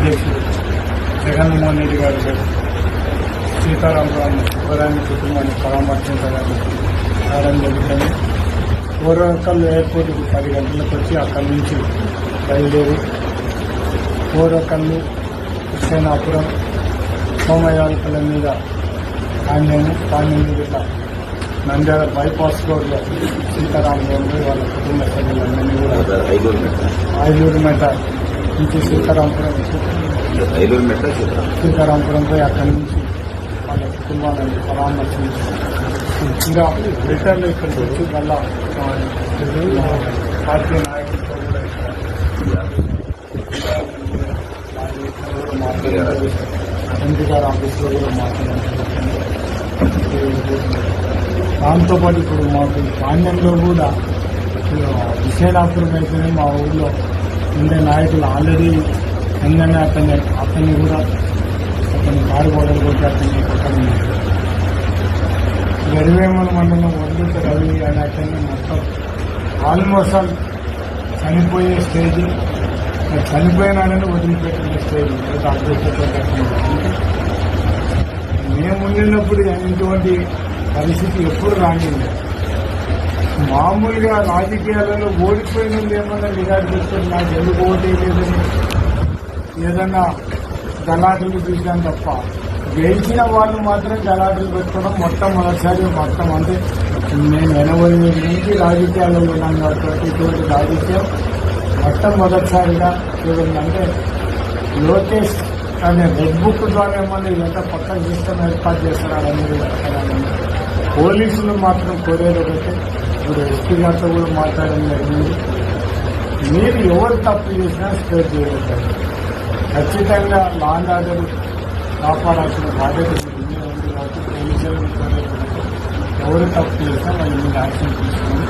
అధ్యక్షుడు జగన్మోహన్ రెడ్డి గారు సీతారామపురం సుబ్బరాణి కుటుంబాన్ని పరామర్శించడానికి రావడం జరుగుతుంది. పూర్వకల్ ఎయిర్పోర్టుకు 10 గంటలకు వచ్చి అక్కడి నుంచి బయలుదేరి పూర్వకల్లు హుస్సేనాపురం సోమయాలపల్లి మీద పాండ్యం మీద నంద్యాల బైపాస్ రోడ్లో సీతారామపురంలో వాళ్ళ కుటుంబ సభ్యులందరినీ కూడా ఐలూరు మెట నుంచి సీతారామపురంపై అక్కడి నుంచి వాళ్ళ కుటుంబాలను పరామర్శించి ఇంకా రిటర్న్ ఇక్కడికి వచ్చి మళ్ళా పార్టీ నాయకులతో కూడా మాట్లాడారు. ఎంపీ గారు ఆఫీస్లో కూడా మాట్లాడారు. దాంతోపాటు ఇప్పుడు మాకు పాండ్యంలో కూడా హుస్సేనాపురం అయితేనే మా ఊళ్ళో ఉండే నాయకులు ఆల్రెడీ ఏంటనే అతన్ని కూడా అతన్ని కారు గోడలు కొట్టి అతన్ని పక్కన గరివేమల మండలం వదిలితే రవి అని అతన్ని మొత్తం ఆల్మోస్ట్ చనిపోయే స్టేజ్, చనిపోయినాడని వదిలిపెట్టిన స్టేజ్ అంటే మేము ఉండినప్పుడు ఇటువంటి పరిస్థితి ఎప్పుడు రానింది. మామూలుగా రాజకీయాలలో ఓడిపోయిన ఏమన్నా రికార్డు పెట్టుకుని నాకు ఎందుకు ఓటే లేదని ఏదన్నా గలాటలు చూసాను తప్ప గెలిచిన వాళ్ళు మాత్రం గలాటలు పెట్టుకోవడం మొట్టమొదటిసారి అంటే నేను 88 నుంచి రాజకీయాల్లో ఉన్నాను కాబట్టి ఇటువంటి రాజకీయం మొట్టమొదటిసారిగా చూడండి. అంటే లోకేష్ అనే రెడ్ బుక్ ద్వారా ఏమన్నా ఇదంతా పక్కన సిస్టమ్ ఏర్పాటు చేస్తున్నారనేది పోలీసులు మాత్రం కోరేది ఒకటి. ఇప్పుడు ఎస్పీ గారితో కూడా మాట్లాడడం జరిగింది. మీరు ఎవరు తప్పు చేసినా స్టేట్ చేయగలుగుతారు. ఖచ్చితంగా లా అండ్ ఆర్డర్ కాపాడాల్సిన బాధ్యత ఉంది కాబట్టి పోలీసులు ఎవరు తప్పు చేసినా వాళ్ళు మీరు యాక్షన్ తీసుకుని